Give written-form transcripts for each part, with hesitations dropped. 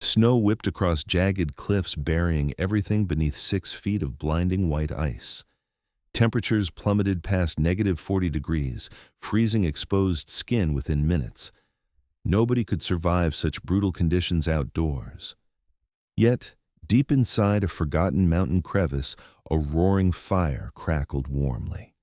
Snow whipped across jagged cliffs, burying everything beneath 6 feet of blinding white ice. Temperatures plummeted past -40 degrees, freezing exposed skin within minutes. Nobody could survive such brutal conditions outdoors. Yet, deep inside a forgotten mountain crevice, a roaring fire crackled warmly.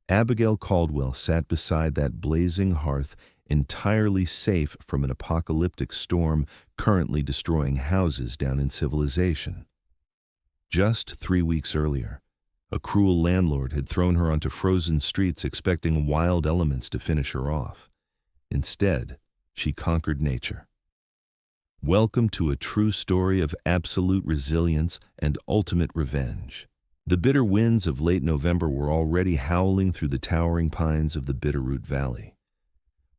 Abigail Caldwell sat beside that blazing hearth, entirely safe from an apocalyptic storm currently destroying houses down in civilization. Just 3 weeks earlier, a cruel landlord had thrown her onto frozen streets expecting wild elements to finish her off. Instead, she conquered nature. Welcome to a true story of absolute resilience and ultimate revenge. The bitter winds of late November were already howling through the towering pines of the Bitterroot Valley.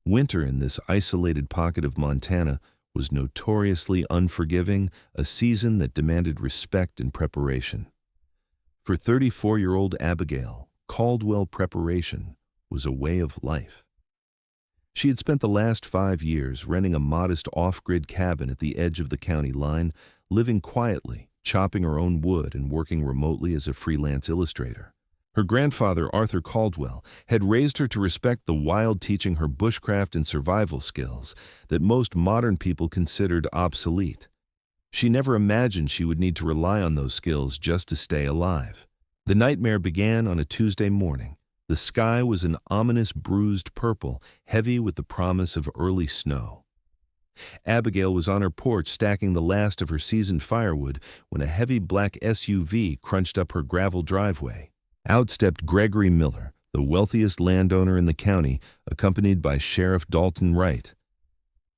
Winter in this isolated pocket of Montana was notoriously unforgiving, a season that demanded respect and preparation. For 34-year-old Abigail, Caldwell preparation was a way of life. She had spent the last 5 years renting a modest off-grid cabin at the edge of the county line, living quietly, chopping her own wood and working remotely as a freelance illustrator. Her grandfather, Arthur Caldwell, had raised her to respect the wild, teaching her bushcraft and survival skills that most modern people considered obsolete. She never imagined she would need to rely on those skills just to stay alive. The nightmare began on a Tuesday morning. The sky was an ominous bruised purple, heavy with the promise of early snow. Abigail was on her porch stacking the last of her seasoned firewood when a heavy black SUV crunched up her gravel driveway. Out stepped Gregory Miller, the wealthiest landowner in the county, accompanied by Sheriff Dalton Wright.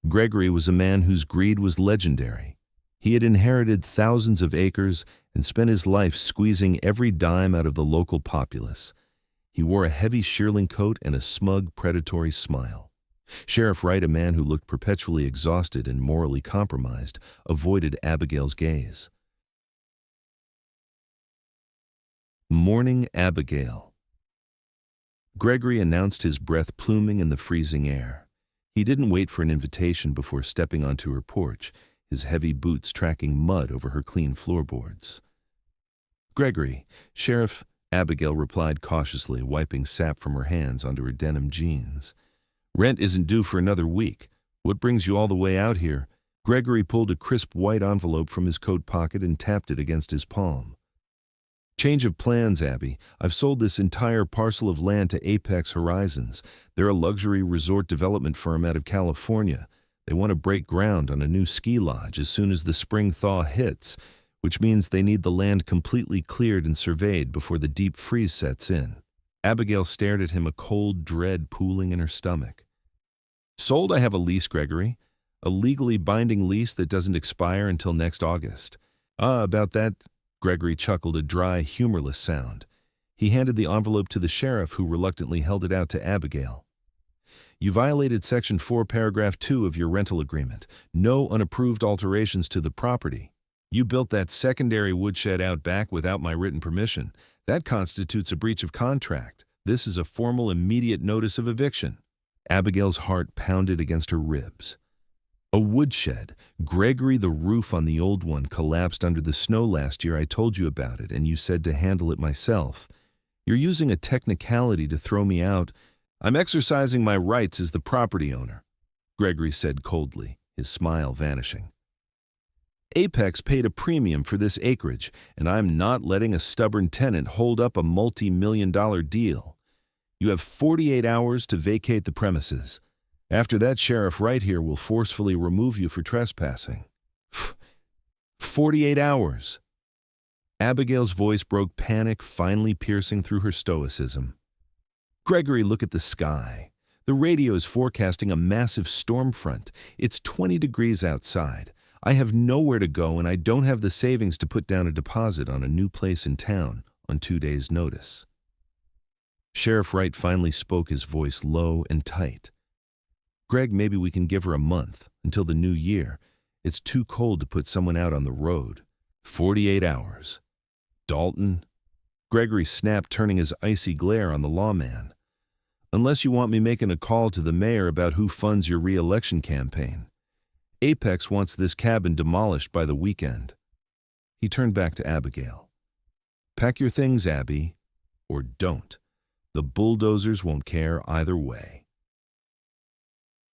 Gregory was a man whose greed was legendary. He had inherited thousands of acres and spent his life squeezing every dime out of the local populace. He wore a heavy shearling coat and a smug, predatory smile. Sheriff Wright, a man who looked perpetually exhausted and morally compromised, avoided Abigail's gaze. Morning, Abigail. Gregory announced, his breath pluming in the freezing air. He didn't wait for an invitation before stepping onto her porch, his heavy boots tracking mud over her clean floorboards. Gregory, Sheriff, Abigail replied cautiously, wiping sap from her hands onto her denim jeans. Rent isn't due for another week. What brings you all the way out here? Gregory pulled a crisp white envelope from his coat pocket and tapped it against his palm. Change of plans, Abby. I've sold this entire parcel of land to Apex Horizons. They're a luxury resort development firm out of California. They want to break ground on a new ski lodge as soon as the spring thaw hits, which means they need the land completely cleared and surveyed before the deep freeze sets in. Abigail stared at him, a cold dread pooling in her stomach. Sold? I have a lease, Gregory. A legally binding lease that doesn't expire until next August. About that, Gregory chuckled, a dry, humorless sound. He handed the envelope to the sheriff, who reluctantly held it out to Abigail. You violated Section 4, Paragraph 2 of your rental agreement. No unapproved alterations to the property. You built that secondary woodshed out back without my written permission. That constitutes a breach of contract. This is a formal, immediate notice of eviction. Abigail's heart pounded against her ribs. A woodshed. Gregory, the roof on the old one collapsed under the snow last year. I told you about it, and you said to handle it myself. You're using a technicality to throw me out. I'm exercising my rights as the property owner, Gregory said coldly, his smile vanishing. Apex paid a premium for this acreage, and I'm not letting a stubborn tenant hold up a multi-million-dollar deal. You have 48 hours to vacate the premises. After that, Sheriff Wright here will forcefully remove you for trespassing. 48 hours. Abigail's voice broke, panic finally piercing through her stoicism. Gregory, look at the sky. The radio is forecasting a massive storm front. It's 20 degrees outside. I have nowhere to go, and I don't have the savings to put down a deposit on a new place in town on 2 days' notice. Sheriff Wright finally spoke, his voice low and tight. Greg, maybe we can give her a month, until the new year. It's too cold to put someone out on the road. 48 hours. Dalton? Gregory snapped, turning his icy glare on the lawman. Unless you want me making a call to the mayor about who funds your re-election campaign. Apex wants this cabin demolished by the weekend." He turned back to Abigail. "Pack your things, Abby, or don't. The bulldozers won't care either way."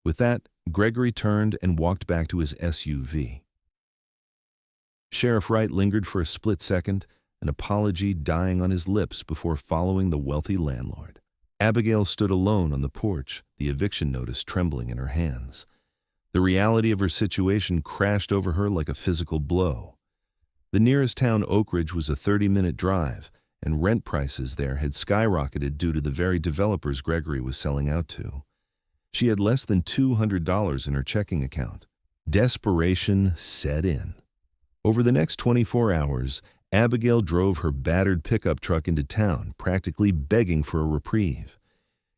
With that, Gregory turned and walked back to his SUV. Sheriff Wright lingered for a split second, an apology dying on his lips before following the wealthy landlord. Abigail stood alone on the porch, the eviction notice trembling in her hands. The reality of her situation crashed over her like a physical blow. The nearest town, Oak Ridge, was a 30-minute drive, and rent prices there had skyrocketed due to the very developers Gregory was selling out to. She had less than $200 in her checking account. Desperation set in. Over the next 24 hours, Abigail drove her battered pickup truck into town, practically begging for a reprieve.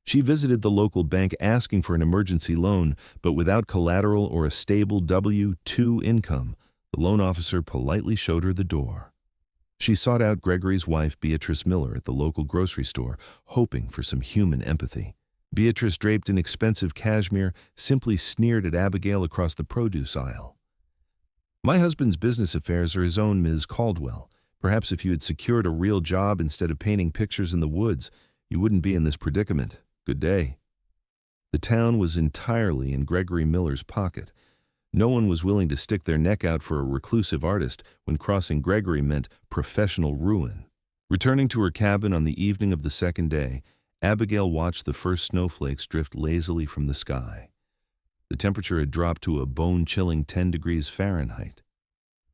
She visited the local bank asking for an emergency loan, but without collateral or a stable W-2 income, the loan officer politely showed her the door. She sought out Gregory's wife, Beatrice Miller, at the local grocery store, hoping for some human empathy. Beatrice, draped in expensive cashmere, simply sneered at Abigail across the produce aisle. "My husband's business affairs are his own, Ms. Caldwell. Perhaps if you had secured a real job instead of painting pictures in the woods, you wouldn't be in this predicament. Good day." The town was entirely in Gregory Miller's pocket. No one was willing to stick their neck out for a reclusive artist when crossing Gregory meant professional ruin. Returning to her cabin on the evening of the second day, Abigail watched the first snowflakes drift lazily from the sky. The temperature had dropped to a bone-chilling 10 degrees Fahrenheit.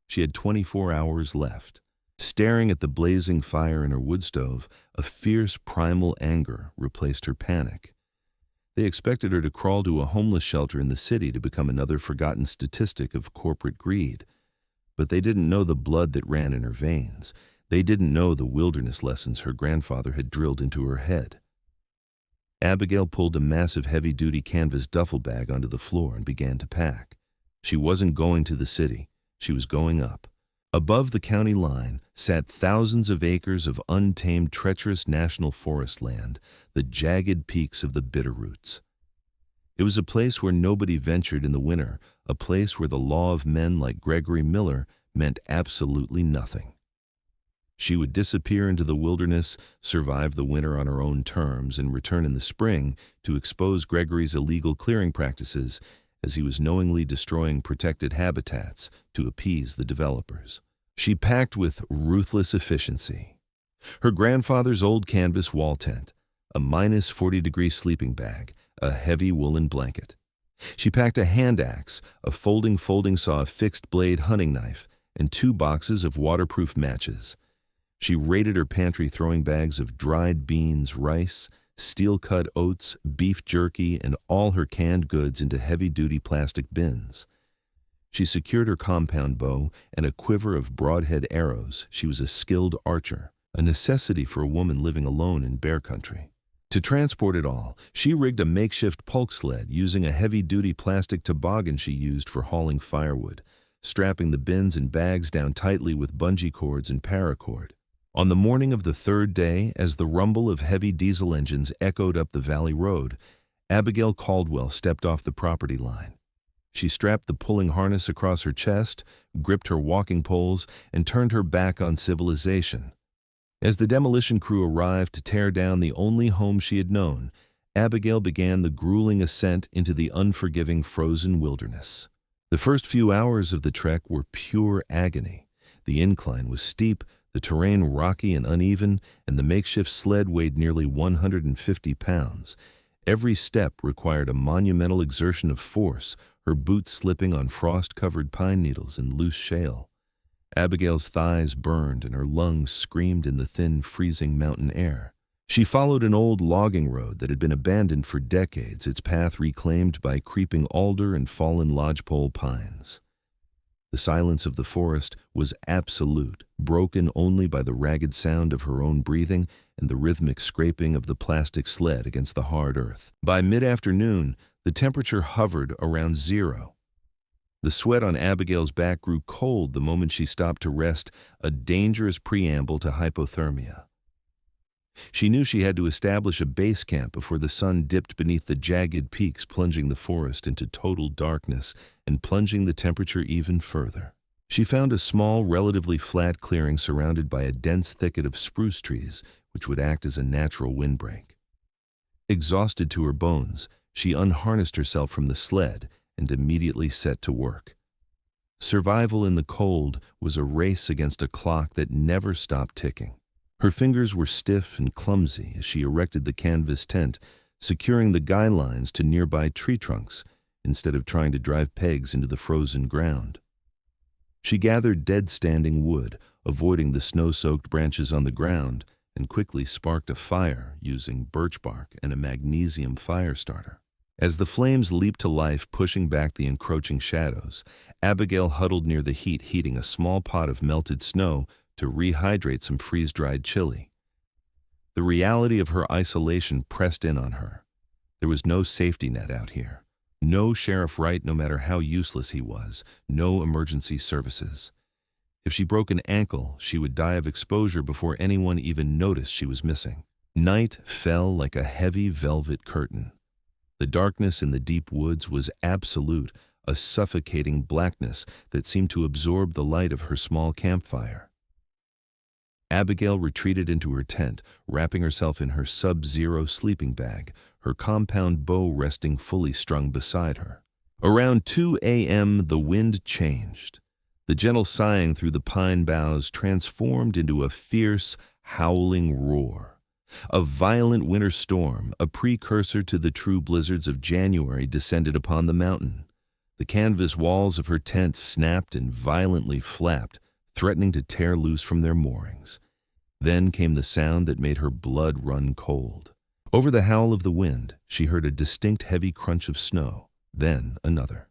She had 24 hours left. Staring at the blazing fire in her wood stove, a fierce primal anger replaced her panic. They expected her to crawl to a homeless shelter in the city to become another forgotten statistic of corporate greed. But they didn't know the blood that ran in her veins. They didn't know the wilderness lessons her grandfather had drilled into her head. Abigail pulled a massive heavy-duty canvas duffel bag onto the floor and began to pack. She wasn't going to the city. She was going up. Above the county line sat thousands of acres of untamed, treacherous national forest land, the jagged peaks of the Bitterroots. It was a place where nobody ventured in the winter, a place where the law of men like Gregory Miller meant absolutely nothing. She would disappear into the wilderness, survive the winter on her own terms, and return in the spring to expose Gregory's illegal clearing practices as he was knowingly destroying protected habitats to appease the developers. She packed with ruthless efficiency. Her grandfather's old canvas wall tent, a minus 40-degree sleeping bag, a heavy woolen blanket. She packed a hand axe, a folding saw, a fixed-blade hunting knife, and 2 boxes of waterproof matches. She raided her pantry, throwing bags of dried beans, rice, steel-cut oats, beef jerky, and all her canned goods into heavy-duty plastic bins. She secured her compound bow and a quiver of broadhead arrows. She was a skilled archer, a necessity for a woman living alone in bear country. To transport it all, she rigged a makeshift pulk sled using a heavy-duty plastic toboggan she used for hauling firewood, strapping the bins and bags down tightly with bungee cords and paracord. On the morning of the third day, as the rumble of heavy diesel engines echoed up the valley road, Abigail Caldwell stepped off the property line. She strapped the pulling harness across her chest, gripped her walking poles, and turned her back on civilization. As the demolition crew arrived to tear down the only home she had known, Abigail began the grueling ascent into the unforgiving frozen wilderness. The first few hours of the trek were pure agony. The incline was steep, the terrain rocky and uneven, and the makeshift sled weighed nearly 150 pounds. Every step required a monumental exertion of force, her boots slipping on frost-covered pine needles and loose shale. Abigail's thighs burned and her lungs screamed in the thin, freezing mountain air. She followed an old logging road that had been abandoned for decades, its path reclaimed by creeping alder and fallen lodgepole pines. The silence of the forest was absolute, broken only by the ragged sound of her own breathing and the rhythmic scraping of the plastic sled against the hard earth. By mid-afternoon, the temperature hovered around 0. The sweat on Abigail's back grew cold the moment she stopped to rest, a dangerous preamble to hypothermia. She knew she had to establish a base camp before the sun dipped beneath the jagged peaks, plunging the forest into total darkness and plunging the temperature even further. She found a small, relatively flat clearing surrounded by a dense thicket of spruce trees, which would act as a natural windbreak. Exhausted to her bones, she unharnessed herself from the sled and immediately set to work. Survival in the cold was a race against a clock that never stopped ticking. Her fingers were stiff and clumsy as she erected the canvas tent, securing the guy lines to nearby tree trunks instead of trying to drive pegs into the frozen ground. She gathered dead-standing wood, avoiding the snow-soaked branches on the ground, and quickly sparked a fire using birch bark and a magnesium fire starter. As the flames leaped to life, pushing back the encroaching shadows, Abigail huddled near the heat, heating a small pot of melted snow to rehydrate some freeze-dried chili. The reality of her isolation pressed in on her. There was no safety net out here. No Sheriff Wright, no matter how useless he was. No emergency services. If she broke an ankle, she would die of exposure before anyone even noticed she was missing. Night fell like a heavy velvet curtain. The darkness in the deep woods was absolute, a suffocating blackness that seemed to absorb the light of her small campfire. Abigail retreated into her tent, wrapping herself in her sub-zero sleeping bag, her compound bow resting fully strung beside her. Around 2 a.m. the wind changed. The gentle sighing through the pine boughs transformed into a fierce, howling roar. A violent winter storm, a precursor to the true blizzards of January, descended upon the mountain. The canvas walls of her tent snapped and violently flapped, threatening to tear loose from their moorings. Then came the sound that made her blood run cold. Over the howl of the wind, she heard a distinct heavy crunch of snow, then another.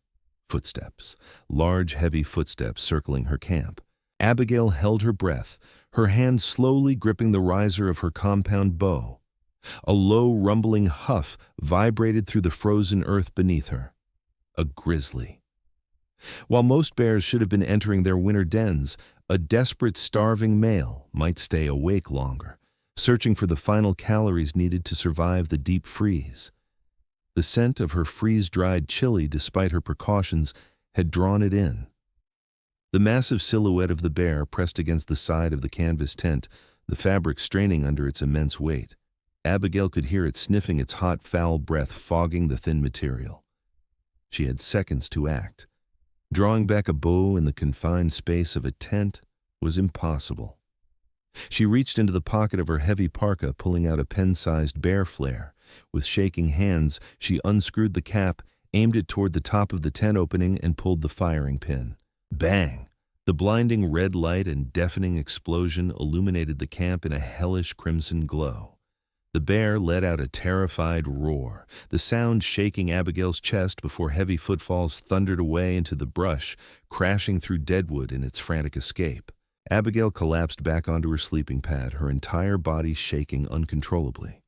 Footsteps, large heavy footsteps circling her camp. Abigail held her breath, her hand slowly gripping the riser of her compound bow. A low rumbling huff vibrated through the frozen earth beneath her. A grizzly. While most bears should have been entering their winter dens, a desperate, starving male might stay awake longer, searching for the final calories needed to survive the deep freeze. The scent of her freeze-dried chili, despite her precautions, had drawn it in. The massive silhouette of the bear pressed against the side of the canvas tent, the fabric straining under its immense weight. Abigail could hear it sniffing, its hot, foul breath fogging the thin material. She had seconds to act. Drawing back a bow in the confined space of a tent was impossible. She reached into the pocket of her heavy parka, pulling out a pen-sized bear flare. With shaking hands, she unscrewed the cap, aimed it toward the top of the tent opening, and pulled the firing pin. Bang! The blinding red light and deafening explosion illuminated the camp in a hellish crimson glow. The bear let out a terrified roar, the sound shaking Abigail's chest before heavy footfalls thundered away into the brush, crashing through deadwood in its frantic escape. Abigail collapsed back onto her sleeping pad, her entire body shaking uncontrollably.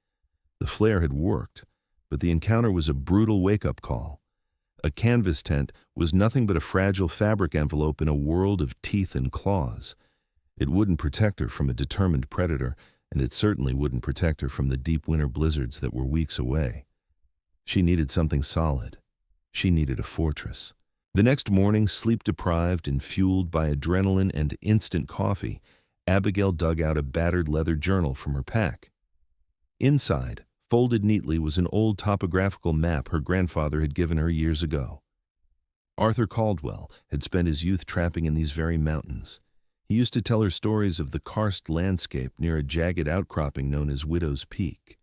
The flare had worked, but the encounter was a brutal wake-up call. A canvas tent was nothing but a fragile fabric envelope in a world of teeth and claws. It wouldn't protect her from a determined predator, and it certainly wouldn't protect her from the deep winter blizzards that were weeks away. She needed something solid. She needed a fortress. The next morning, sleep-deprived and fueled by adrenaline and instant coffee, Abigail dug out a battered leather journal from her pack. Inside, folded neatly, was an old topographical map her grandfather had given her years ago. Arthur Caldwell had spent his youth trapping in these very mountains. He used to tell her stories of the karst landscape near a jagged outcropping known as Widow's Peak.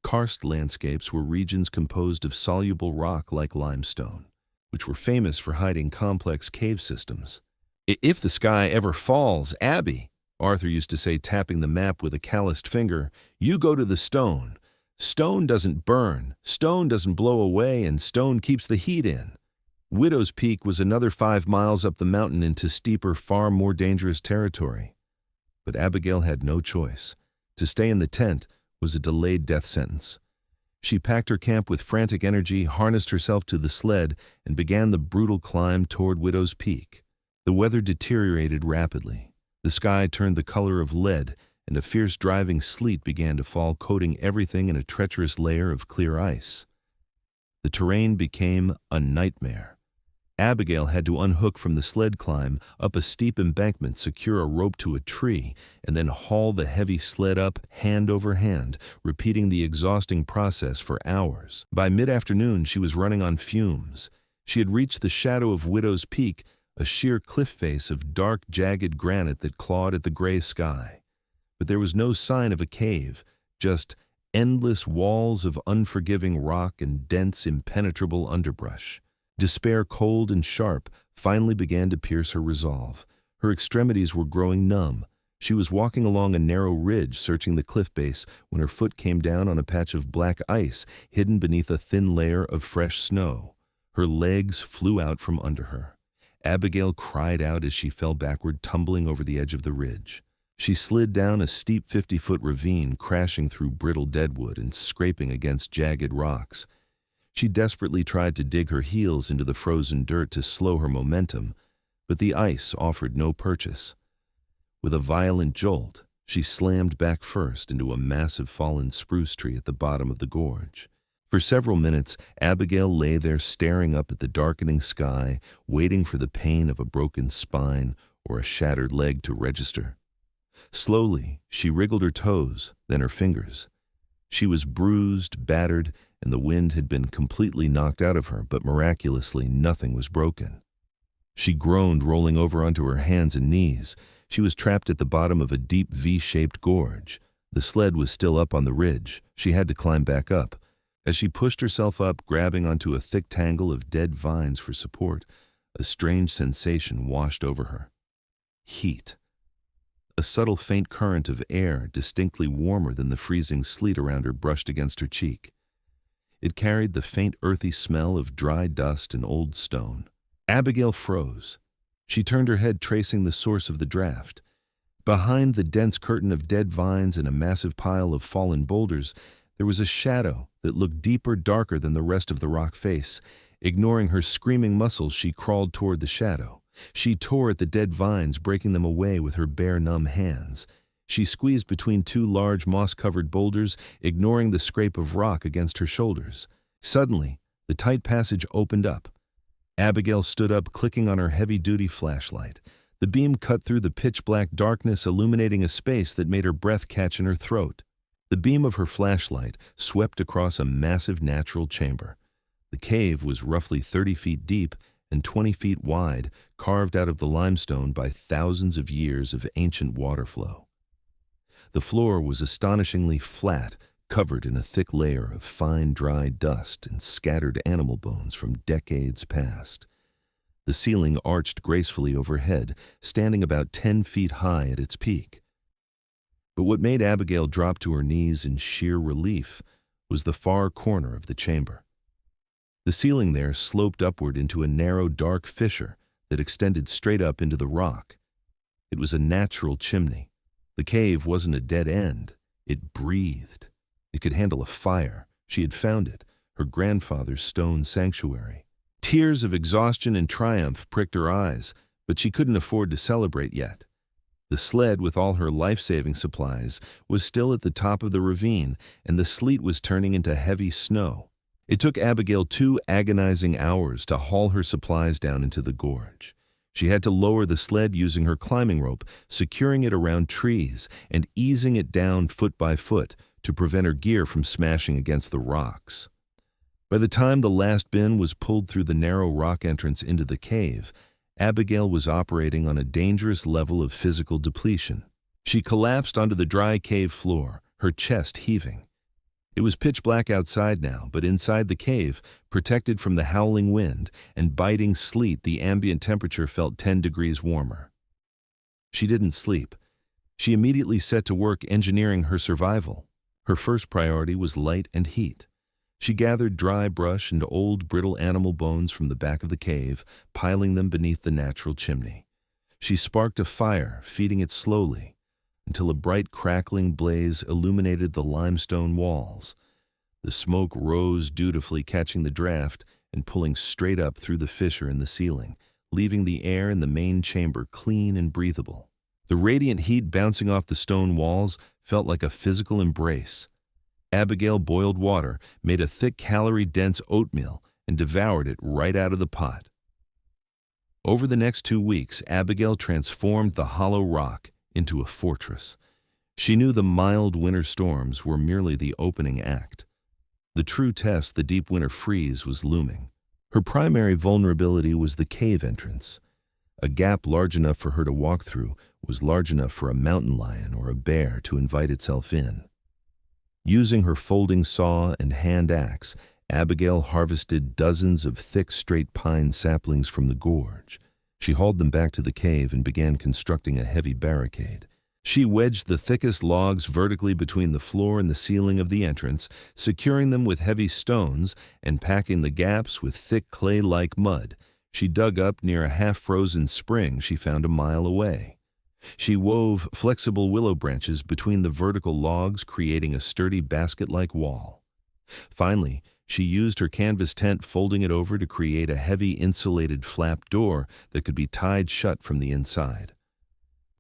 Karst landscapes were regions composed of soluble rock like limestone, which were famous for hiding complex cave systems. "If the sky ever falls, Abby," Arthur used to say, tapping the map with a calloused finger, "you go to the stone. Stone doesn't burn, stone doesn't blow away, and stone keeps the heat in." Widow's Peak was another 5 miles up the mountain into steeper, far more dangerous territory. But Abigail had no choice. To stay in the tent was a delayed death sentence. She packed her camp with frantic energy, harnessed herself to the sled, and began the brutal climb toward Widow's Peak. The weather deteriorated rapidly. The sky turned the color of lead, and a fierce driving sleet began to fall, coating everything in a treacherous layer of clear ice. The terrain became a nightmare. Abigail had to unhook from the sled, climb up a steep embankment, secure a rope to a tree, and then haul the heavy sled up hand over hand, repeating the exhausting process for hours. By mid-afternoon, she was running on fumes. She had reached the shadow of Widow's Peak, a sheer cliff face of dark, jagged granite that clawed at the gray sky. But there was no sign of a cave, just endless walls of unforgiving rock and dense, impenetrable underbrush. Despair, cold and sharp, finally began to pierce her resolve. Her extremities were growing numb. She was walking along a narrow ridge, searching the cliff base, when her foot came down on a patch of black ice hidden beneath a thin layer of fresh snow. Her legs flew out from under her. Abigail cried out as she fell backward, tumbling over the edge of the ridge. She slid down a steep 50-foot ravine, crashing through brittle deadwood and scraping against jagged rocks. She desperately tried to dig her heels into the frozen dirt to slow her momentum, but the ice offered no purchase. With a violent jolt, she slammed back first into a massive fallen spruce tree at the bottom of the gorge. For several minutes, Abigail lay there staring up at the darkening sky, waiting for the pain of a broken spine or a shattered leg to register. Slowly, she wriggled her toes, then her fingers. She was bruised, battered, and the wind had been completely knocked out of her, but miraculously nothing was broken. She groaned, rolling over onto her hands and knees. She was trapped at the bottom of a deep V-shaped gorge. The sled was still up on the ridge. She had to climb back up. As she pushed herself up, grabbing onto a thick tangle of dead vines for support, a strange sensation washed over her. Heat. A subtle faint current of air, distinctly warmer than the freezing sleet around her, brushed against her cheek. It carried the faint earthy smell of dry dust and old stone. Abigail froze. She turned her head, tracing the source of the draft. Behind the dense curtain of dead vines and a massive pile of fallen boulders, there was a shadow that looked deeper, darker than the rest of the rock face. Ignoring her screaming muscles, she crawled toward the shadow. She tore at the dead vines, breaking them away with her bare, numb hands. She squeezed between two large moss-covered boulders, ignoring the scrape of rock against her shoulders. Suddenly, the tight passage opened up. Abigail stood up, clicking on her heavy-duty flashlight. The beam cut through the pitch-black darkness, illuminating a space that made her breath catch in her throat. The beam of her flashlight swept across a massive natural chamber. The cave was roughly 30 feet deep and 20 feet wide, carved out of the limestone by thousands of years of ancient water flow. The floor was astonishingly flat, covered in a thick layer of fine, dry dust and scattered animal bones from decades past. The ceiling arched gracefully overhead, standing about 10 feet high at its peak. But what made Abigail drop to her knees in sheer relief was the far corner of the chamber. The ceiling there sloped upward into a narrow, dark fissure that extended straight up into the rock. It was a natural chimney. The cave wasn't a dead end. It breathed. It could handle a fire. She had found it, her grandfather's stone sanctuary. Tears of exhaustion and triumph pricked her eyes, but she couldn't afford to celebrate yet. The sled, with all her life-saving supplies, was still at the top of the ravine, and the sleet was turning into heavy snow. It took Abigail 2 agonizing hours to haul her supplies down into the gorge. She had to lower the sled using her climbing rope, securing it around trees and easing it down foot by foot to prevent her gear from smashing against the rocks. By the time the last bin was pulled through the narrow rock entrance into the cave, Abigail was operating on a dangerous level of physical depletion. She collapsed onto the dry cave floor, her chest heaving. It was pitch black outside now, but inside the cave, protected from the howling wind and biting sleet, the ambient temperature felt 10 degrees warmer. She didn't sleep. She immediately set to work engineering her survival. Her first priority was light and heat. She gathered dry brush and old brittle animal bones from the back of the cave, piling them beneath the natural chimney. She sparked a fire, feeding it slowly, until a bright crackling blaze illuminated the limestone walls. The smoke rose dutifully, catching the draft and pulling straight up through the fissure in the ceiling, leaving the air in the main chamber clean and breathable. The radiant heat bouncing off the stone walls felt like a physical embrace. Abigail boiled water, made a thick calorie-dense oatmeal, and devoured it right out of the pot. Over the next 2 weeks, Abigail transformed the hollow rock into a fortress. She knew the mild winter storms were merely the opening act. The true test, the deep winter freeze, was looming. Her primary vulnerability was the cave entrance. A gap large enough for her to walk through was large enough for a mountain lion or a bear to invite itself in. Using her folding saw and hand axe, Abigail harvested dozens of thick, straight pine saplings from the gorge. She hauled them back to the cave and began constructing a heavy barricade. She wedged the thickest logs vertically between the floor and the ceiling of the entrance, securing them with heavy stones and packing the gaps with thick clay-like mud. She dug up near a half-frozen spring she found a mile away. She wove flexible willow branches between the vertical logs, creating a sturdy basket-like wall. Finally, she used her canvas tent, folding it over to create a heavy insulated flap door that could be tied shut from the inside.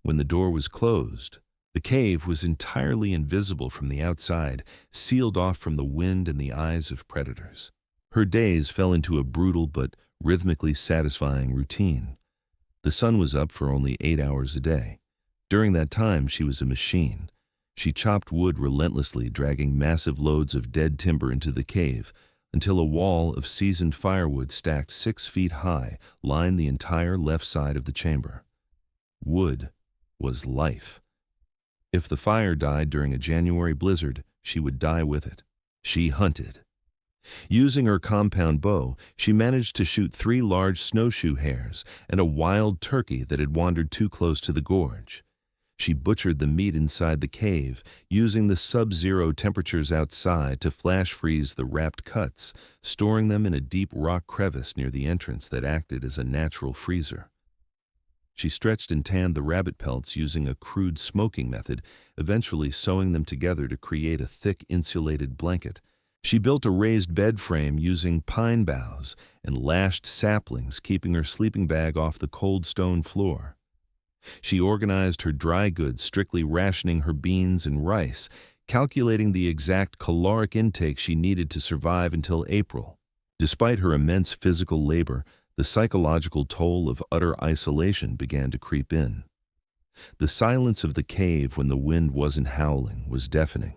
When the door was closed, the cave was entirely invisible from the outside, sealed off from the wind and the eyes of predators. Her days fell into a brutal but rhythmically satisfying routine. The sun was up for only 8 hours a day. During that time, she was a machine. She chopped wood relentlessly, dragging massive loads of dead timber into the cave, until a wall of seasoned firewood stacked 6 feet high lined the entire left side of the chamber. Wood was life. If the fire died during a January blizzard, she would die with it. She hunted. Using her compound bow, she managed to shoot 3 large snowshoe hares and a wild turkey that had wandered too close to the gorge. She butchered the meat inside the cave, using the sub-zero temperatures outside to flash freeze the wrapped cuts, storing them in a deep rock crevice near the entrance that acted as a natural freezer. She stretched and tanned the rabbit pelts using a crude smoking method, eventually sewing them together to create a thick insulated blanket. She built a raised bed frame using pine boughs and lashed saplings, keeping her sleeping bag off the cold stone floor. She organized her dry goods, strictly rationing her beans and rice, calculating the exact caloric intake she needed to survive until April. Despite her immense physical labor, the psychological toll of utter isolation began to creep in. The silence of the cave when the wind wasn't howling was deafening.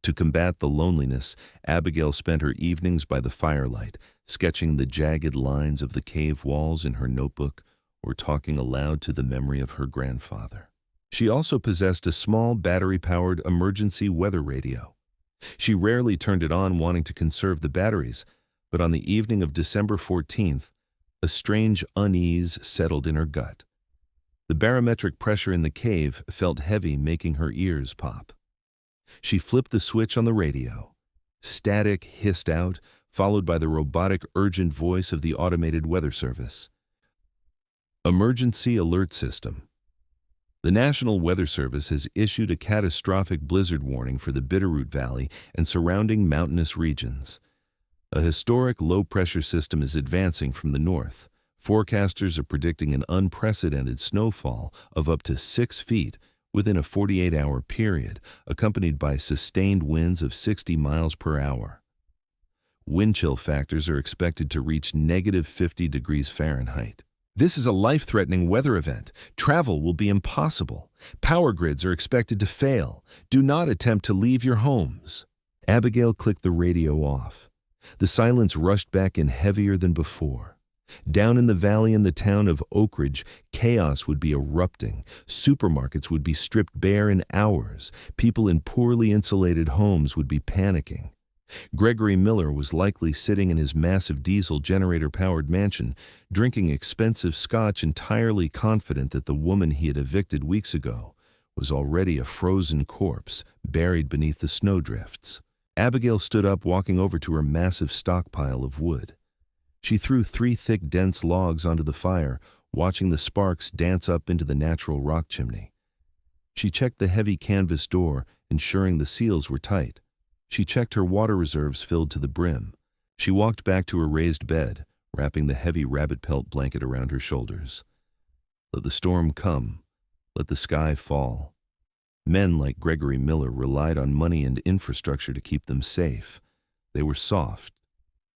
To combat the loneliness, Abigail spent her evenings by the firelight, sketching the jagged lines of the cave walls in her notebook or talking aloud to the memory of her grandfather. She also possessed a small battery-powered emergency weather radio. She rarely turned it on, wanting to conserve the batteries, but on the evening of December 14th, a strange unease settled in her gut. The barometric pressure in the cave felt heavy, making her ears pop. She flipped the switch on the radio. Static hissed out, followed by the robotic, urgent voice of the automated weather service. Emergency Alert System. The National Weather Service has issued a catastrophic blizzard warning for the Bitterroot Valley and surrounding mountainous regions. A historic low-pressure system is advancing from the north. Forecasters are predicting an unprecedented snowfall of up to 6 feet within a 48-hour period, accompanied by sustained winds of 60 miles per hour. Wind chill factors are expected to reach negative 50 degrees Fahrenheit. This is a life-threatening weather event. Travel will be impossible. Power grids are expected to fail. Do not attempt to leave your homes. Abigail clicked the radio off. The silence rushed back in heavier than before. Down in the valley in the town of Oak Ridge, chaos would be erupting. Supermarkets would be stripped bare in hours. People in poorly insulated homes would be panicking. Gregory Miller was likely sitting in his massive diesel generator-powered mansion, drinking expensive scotch, entirely confident that the woman he had evicted weeks ago was already a frozen corpse buried beneath the snowdrifts. Abigail stood up, walking over to her massive stockpile of wood. She threw 3 thick, dense logs onto the fire, watching the sparks dance up into the natural rock chimney. She checked the heavy canvas door, ensuring the seals were tight. She checked her water reserves filled to the brim. She walked back to her raised bed, wrapping the heavy rabbit pelt blanket around her shoulders. Let the storm come. Let the sky fall. Men like Gregory Miller relied on money and infrastructure to keep them safe. They were soft.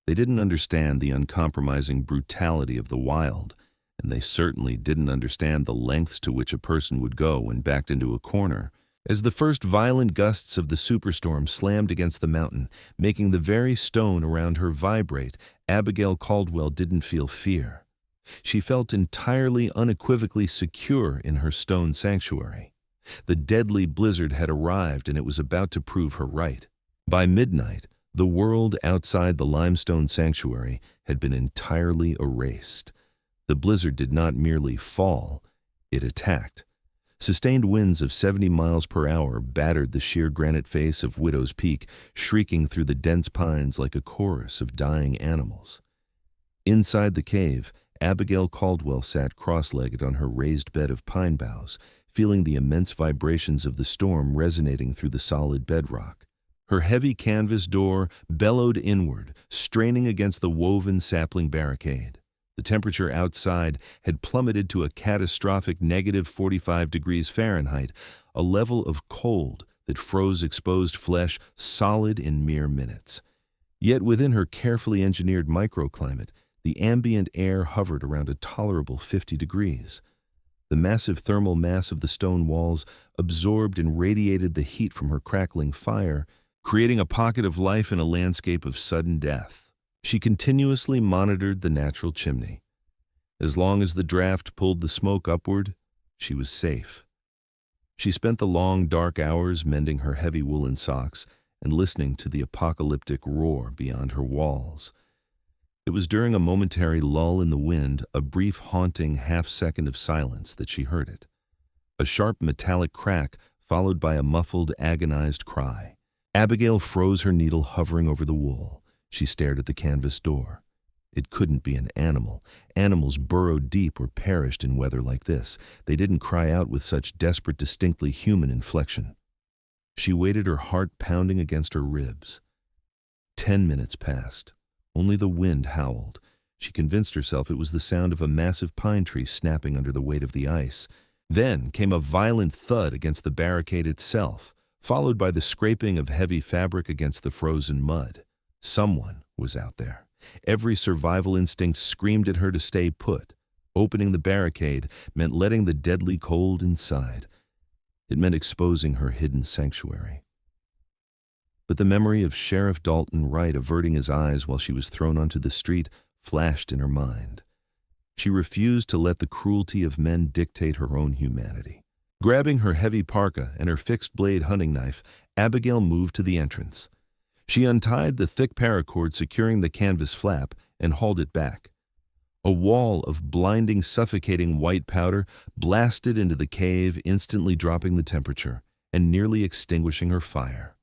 They didn't understand the uncompromising brutality of the wild, and they certainly didn't understand the lengths to which a person would go when backed into a corner. As the first violent gusts of the superstorm slammed against the mountain, making the very stone around her vibrate, Abigail Caldwell didn't feel fear. She felt entirely unequivocally secure in her stone sanctuary. The deadly blizzard had arrived, and it was about to prove her right. By midnight, the world outside the limestone sanctuary had been entirely erased. The blizzard did not merely fall, it attacked. Sustained winds of 70 miles per hour battered the sheer granite face of Widow's Peak, shrieking through the dense pines like a chorus of dying animals. Inside the cave, Abigail Caldwell sat cross-legged on her raised bed of pine boughs, feeling the immense vibrations of the storm resonating through the solid bedrock. Her heavy canvas door bellowed inward, straining against the woven sapling barricade. The temperature outside had plummeted to a catastrophic -45 degrees Fahrenheit, a level of cold that froze exposed flesh solid in mere minutes. Yet within her carefully engineered microclimate, the ambient air hovered around a tolerable 50 degrees. The massive thermal mass of the stone walls absorbed and radiated the heat from her crackling fire, creating a pocket of life in a landscape of sudden death. She continuously monitored the natural chimney. As long as the draft pulled the smoke upward, she was safe. She spent the long, dark hours mending her heavy woolen socks and listening to the apocalyptic roar beyond her walls. It was during a momentary lull in the wind, a brief haunting half-second of silence, that she heard it. A sharp metallic crack followed by a muffled, agonized cry. Abigail froze her needle hovering over the wool. She stared at the canvas door. It couldn't be an animal. Animals burrowed deep or perished in weather like this. They didn't cry out with such desperate, distinctly human inflection. She waited, her heart pounding against her ribs. 10 minutes passed. Only the wind howled. She convinced herself it was the sound of a massive pine tree snapping under the weight of the ice. Then came a violent thud against the barricade itself, followed by the scraping of heavy fabric against the frozen mud. Someone was out there. Every survival instinct screamed at her to stay put. Opening the barricade meant letting the deadly cold inside. It meant exposing her hidden sanctuary. But the memory of Sheriff Dalton Wright averting his eyes while she was thrown onto the street flashed in her mind. She refused to let the cruelty of men dictate her own humanity. Grabbing her heavy parka and her fixed-blade hunting knife, Abigail moved to the entrance. She untied the thick paracord securing the canvas flap and hauled it back. A wall of blinding, suffocating white powder blasted into the cave, instantly dropping the temperature and nearly extinguishing her fire.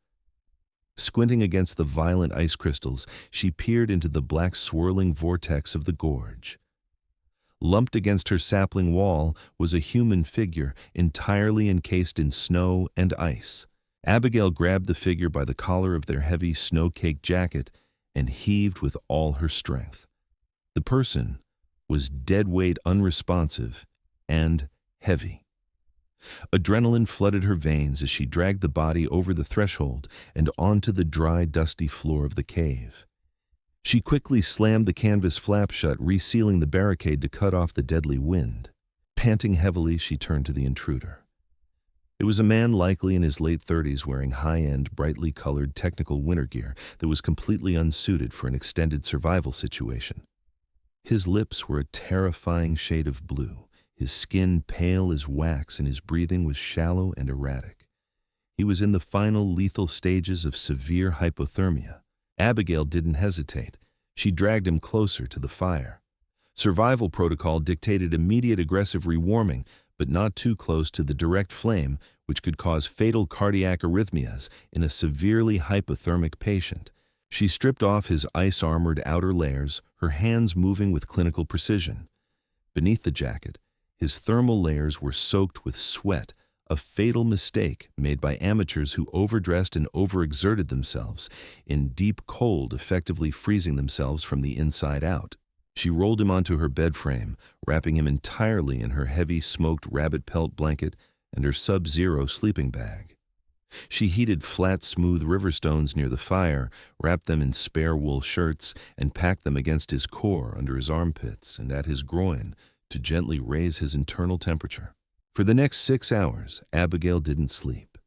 Squinting against the violent ice crystals, she peered into the black swirling vortex of the gorge. Lumped against her sapling wall was a human figure entirely encased in snow and ice. Abigail grabbed the figure by the collar of their heavy snow-caked jacket and heaved with all her strength. The person was dead-weight unresponsive and heavy. Adrenaline flooded her veins as she dragged the body over the threshold and onto the dry, dusty floor of the cave. She quickly slammed the canvas flap shut, resealing the barricade to cut off the deadly wind. Panting heavily, she turned to the intruder. It was a man likely in his late 30s wearing high-end, brightly colored technical winter gear that was completely unsuited for an extended survival situation. His lips were a terrifying shade of blue, his skin pale as wax, and his breathing was shallow and erratic. He was in the final lethal stages of severe hypothermia. Abigail didn't hesitate. She dragged him closer to the fire. Survival protocol dictated immediate aggressive rewarming, but not too close to the direct flame, which could cause fatal cardiac arrhythmias in a severely hypothermic patient. She stripped off his ice-armored outer layers, her hands moving with clinical precision. Beneath the jacket, his thermal layers were soaked with sweat, a fatal mistake made by amateurs who overdressed and overexerted themselves in deep cold, effectively freezing themselves from the inside out. She rolled him onto her bed frame, wrapping him entirely in her heavy, smoked rabbit pelt blanket and her sub-zero sleeping bag. She heated flat, smooth river stones near the fire, wrapped them in spare wool shirts, and packed them against his core, under his armpits, and at his groin to gently raise his internal temperature. For the next 6 hours, Abigail didn't sleep.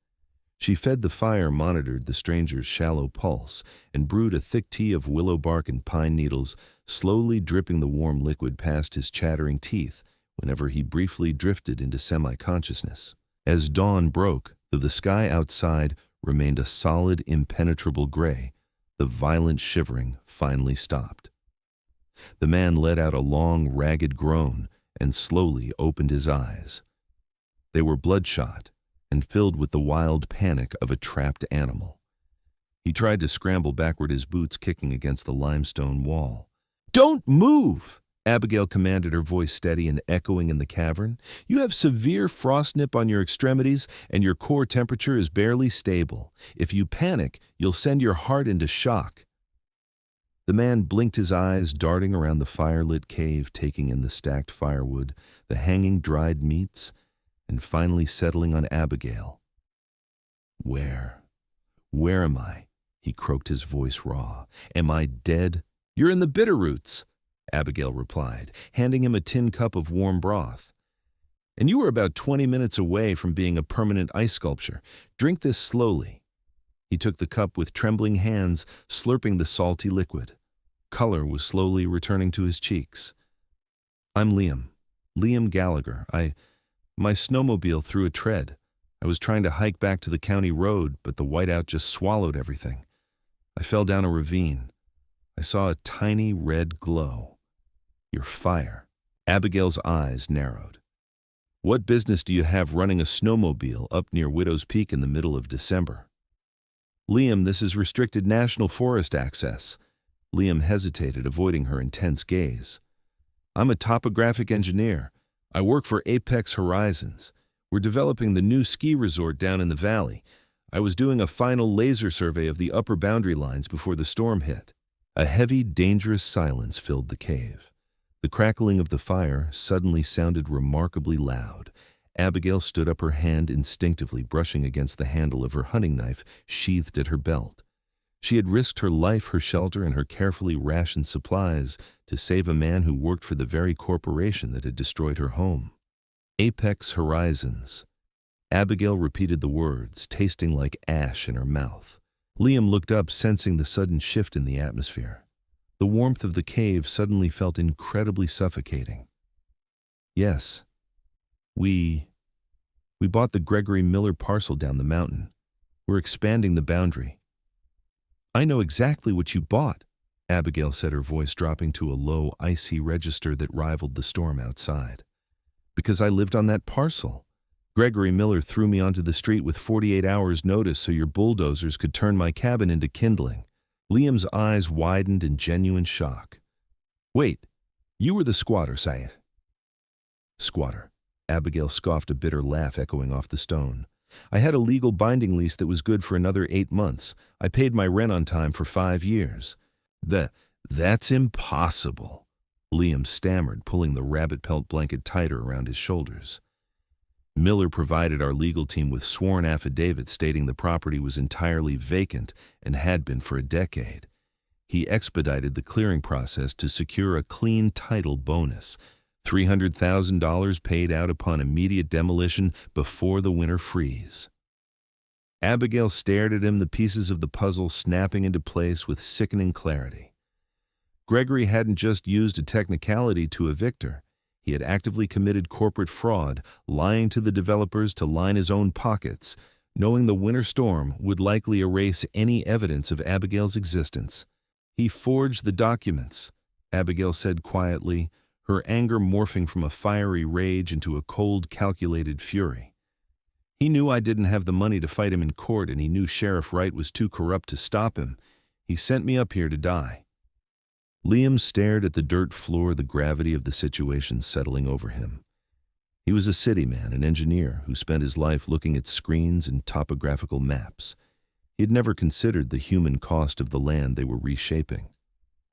She fed the fire, monitored the stranger's shallow pulse, and brewed a thick tea of willow bark and pine needles, slowly dripping the warm liquid past his chattering teeth whenever he briefly drifted into semi-consciousness. As dawn broke, though the sky outside remained a solid, impenetrable gray, the violent shivering finally stopped. The man let out a long, ragged groan and slowly opened his eyes. They were bloodshot and filled with the wild panic of a trapped animal. He tried to scramble backward, his boots kicking against the limestone wall. "Don't move!" Abigail commanded, her voice steady and echoing in the cavern. "You have severe frostnip on your extremities, and your core temperature is barely stable. If you panic, you'll send your heart into shock." The man blinked his eyes, darting around the firelit cave, taking in the stacked firewood, the hanging dried meats, and finally settling on Abigail. Where am I?" He croaked, his voice raw. "Am I dead?" "You're in the Bitterroots," Abigail replied, handing him a tin cup of warm broth. "And you were about 20 minutes away from being a permanent ice sculpture. Drink this slowly." He took the cup with trembling hands, slurping the salty liquid. Color was slowly returning to his cheeks. "I'm Liam Gallagher. My snowmobile threw a tread. I was trying to hike back to the county road, but the whiteout just swallowed everything. I fell down a ravine. I saw a tiny red glow. Your fire." Abigail's eyes narrowed. "What business do you have running a snowmobile up near Widow's Peak in the middle of December?" "Liam, this is restricted national forest access." Liam hesitated, avoiding her intense gaze. "I'm a topographic engineer. I work for Apex Horizons. We're developing the new ski resort down in the valley. I was doing a final laser survey of the upper boundary lines before the storm hit." A heavy, dangerous silence filled the cave. The crackling of the fire suddenly sounded remarkably loud. Abigail stood up, her hand instinctively brushing against the handle of her hunting knife sheathed at her belt. She had risked her life, her shelter, and her carefully rationed supplies to save a man who worked for the very corporation that had destroyed her home. Apex Horizons. Abigail repeated the words, tasting like ash in her mouth. Liam looked up, sensing the sudden shift in the atmosphere. The warmth of the cave suddenly felt incredibly suffocating. "Yes. We bought the Gregory Miller parcel down the mountain. We're expanding the boundary." "I know exactly what you bought," Abigail said, her voice dropping to a low, icy register that rivaled the storm outside. "Because I lived on that parcel. Gregory Miller threw me onto the street with 48 hours' notice so your bulldozers could turn my cabin into kindling." Liam's eyes widened in genuine shock. "Wait, you were the squatter, Syed?" "Squatter." Abigail scoffed, a bitter laugh echoing off the stone. "I had a legal binding lease that was good for another 8 months. I paid my rent on time for 5 years. That's impossible," Liam stammered, pulling the rabbit pelt blanket tighter around his shoulders. "Miller provided our legal team with sworn affidavits stating the property was entirely vacant and had been for a decade. He expedited the clearing process to secure a clean title bonus, $300,000 paid out upon immediate demolition before the winter freeze." Abigail stared at him, the pieces of the puzzle snapping into place with sickening clarity. Gregory hadn't just used a technicality to evict her. He had actively committed corporate fraud, lying to the developers to line his own pockets, knowing the winter storm would likely erase any evidence of Abigail's existence. "He forged the documents," Abigail said quietly, her anger morphing from a fiery rage into a cold, calculated fury. "He knew I didn't have the money to fight him in court, and he knew Sheriff Wright was too corrupt to stop him. He sent me up here to die." Liam stared at the dirt floor, the gravity of the situation settling over him. He was a city man, an engineer, who spent his life looking at screens and topographical maps. He had never considered the human cost of the land they were reshaping.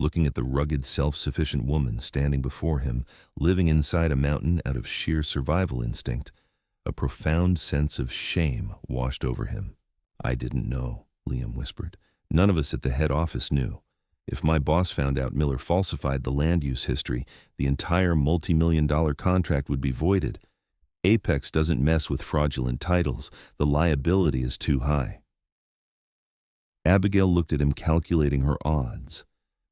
looking at the rugged, self-sufficient woman standing before him, living inside a mountain out of sheer survival instinct. A profound sense of shame washed over him. "I didn't know," Liam whispered. "None of us at the head office knew. If my boss found out Miller falsified the land use history, the entire multi-million-dollar contract would be voided. Apex doesn't mess with fraudulent titles. The liability is too high." Abigail looked at him, calculating her odds.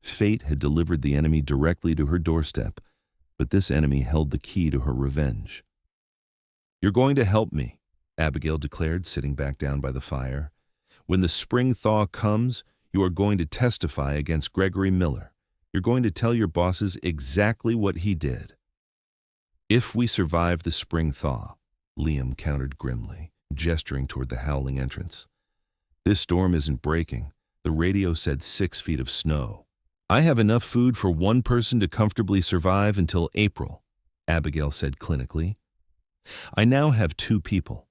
Fate had delivered the enemy directly to her doorstep, but this enemy held the key to her revenge. "You're going to help me," Abigail declared, sitting back down by the fire. "When the spring thaw comes, you are going to testify against Gregory Miller. You're going to tell your bosses exactly what he did." "If we survive the spring thaw," Liam countered grimly, gesturing toward the howling entrance. "This storm isn't breaking. The radio said 6 feet of snow. I have enough food for one person to comfortably survive until April," Abigail said clinically. "I now have 2 people.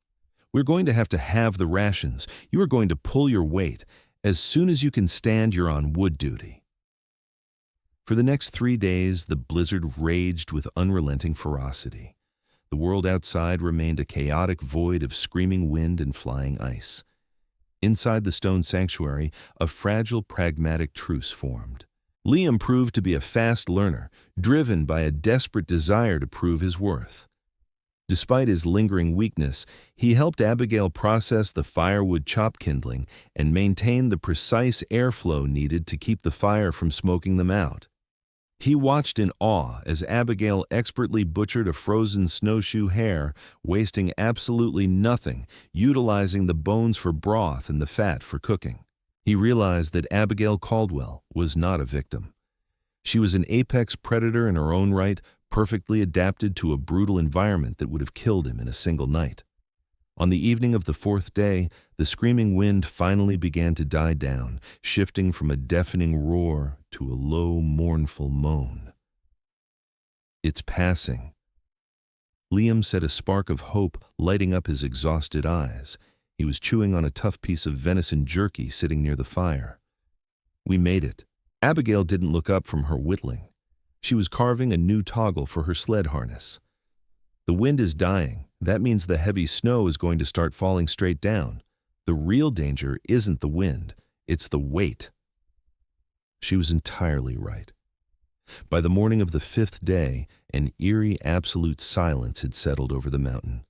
We're going to have the rations. You are going to pull your weight. As soon as you can stand, you're on wood duty." For the next 3 days, the blizzard raged with unrelenting ferocity. The world outside remained a chaotic void of screaming wind and flying ice. Inside the stone sanctuary, a fragile, pragmatic truce formed. Liam proved to be a fast learner, driven by a desperate desire to prove his worth. Despite his lingering weakness, he helped Abigail process the firewood chop kindling and maintain the precise airflow needed to keep the fire from smoking them out. He watched in awe as Abigail expertly butchered a frozen snowshoe hare, wasting absolutely nothing, utilizing the bones for broth and the fat for cooking. He realized that Abigail Caldwell was not a victim. She was an apex predator in her own right, perfectly adapted to a brutal environment that would have killed him in a single night. On the evening of the 4th day, the screaming wind finally began to die down, shifting from a deafening roar to a low, mournful moan. "It's passing." Liam said, a spark of hope lighting up his exhausted eyes. He was chewing on a tough piece of venison jerky sitting near the fire. "We made it." Abigail didn't look up from her whittling. She was carving a new toggle for her sled harness. "The wind is dying. That means the heavy snow is going to start falling straight down. The real danger isn't the wind, it's the weight." She was entirely right. By the morning of the 5th day, an eerie, absolute silence had settled over the mountain.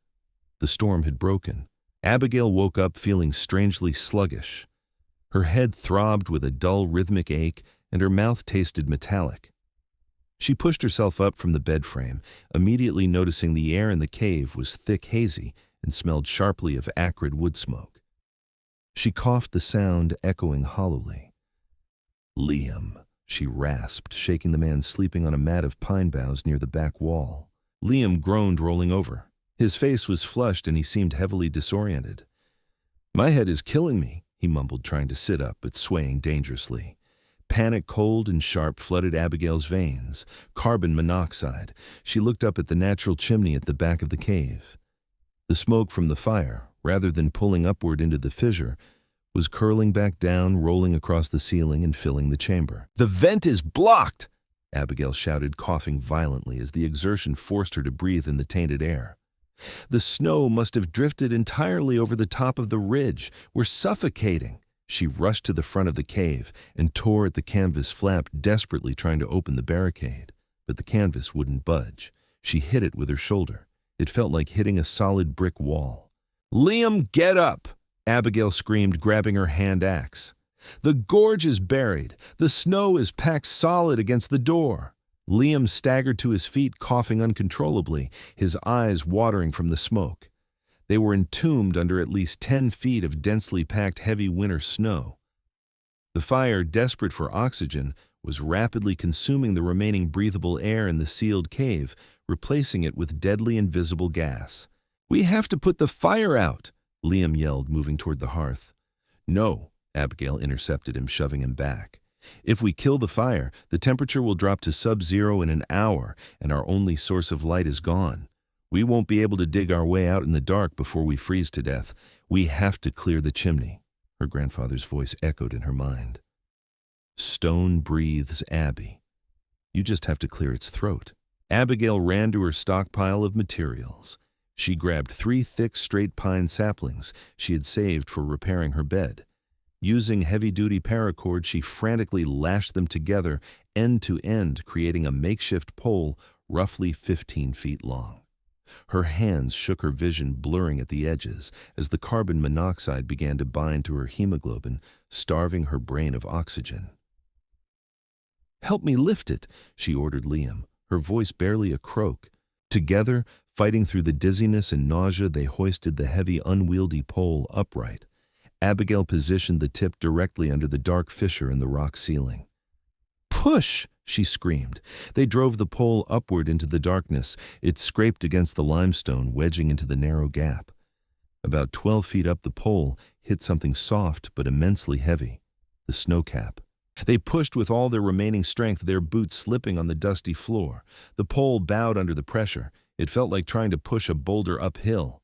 The storm had broken. Abigail woke up feeling strangely sluggish. Her head throbbed with a dull rhythmic ache, and her mouth tasted metallic. She pushed herself up from the bed frame, immediately noticing the air in the cave was thick, hazy, and smelled sharply of acrid wood smoke. She coughed, the sound echoing hollowly. "Liam," she rasped, shaking the man sleeping on a mat of pine boughs near the back wall. Liam groaned, rolling over. His face was flushed and he seemed heavily disoriented. "My head is killing me," he mumbled, trying to sit up but swaying dangerously. Panic, cold and sharp, flooded Abigail's veins. Carbon monoxide. She looked up at the natural chimney at the back of the cave. The smoke from the fire, rather than pulling upward into the fissure, was curling back down, rolling across the ceiling and filling the chamber. "The vent is blocked!" Abigail shouted, coughing violently as the exertion forced her to breathe in the tainted air. "The snow must have drifted entirely over the top of the ridge. We're suffocating." She rushed to the front of the cave and tore at the canvas flap, desperately trying to open the barricade. But the canvas wouldn't budge. She hit it with her shoulder. It felt like hitting a solid brick wall. "Liam, get up!" Abigail screamed, grabbing her hand axe. "The gorge is buried. The snow is packed solid against the door." Liam staggered to his feet, coughing uncontrollably, his eyes watering from the smoke. They were entombed under at least 10 feet of densely packed heavy winter snow. The fire, desperate for oxygen, was rapidly consuming the remaining breathable air in the sealed cave, replacing it with deadly invisible gas. "We have to put the fire out!" Liam yelled, moving toward the hearth. "No," Abigail intercepted him, shoving him back. "If we kill the fire, the temperature will drop to sub-zero in an hour, and our only source of light is gone. We won't be able to dig our way out in the dark before we freeze to death. We have to clear the chimney." Her grandfather's voice echoed in her mind. Stone breathes Abby. You just have to clear its throat. Abigail ran to her stockpile of materials. She grabbed 3 thick straight pine saplings she had saved for repairing her bed. Using heavy-duty paracord, she frantically lashed them together end to end, creating a makeshift pole roughly 15 feet long. Her hands shook, her vision blurring at the edges as the carbon monoxide began to bind to her hemoglobin, starving her brain of oxygen. "Help me lift it," she ordered Liam, her voice barely a croak. Together, fighting through the dizziness and nausea, they hoisted the heavy, unwieldy pole upright. Abigail positioned the tip directly under the dark fissure in the rock ceiling. "Push!" she screamed. They drove the pole upward into the darkness. It scraped against the limestone, wedging into the narrow gap. About 12 feet up, the pole hit something soft but immensely heavy, the snowcap. They pushed with all their remaining strength, their boots slipping on the dusty floor. The pole bowed under the pressure. It felt like trying to push a boulder uphill.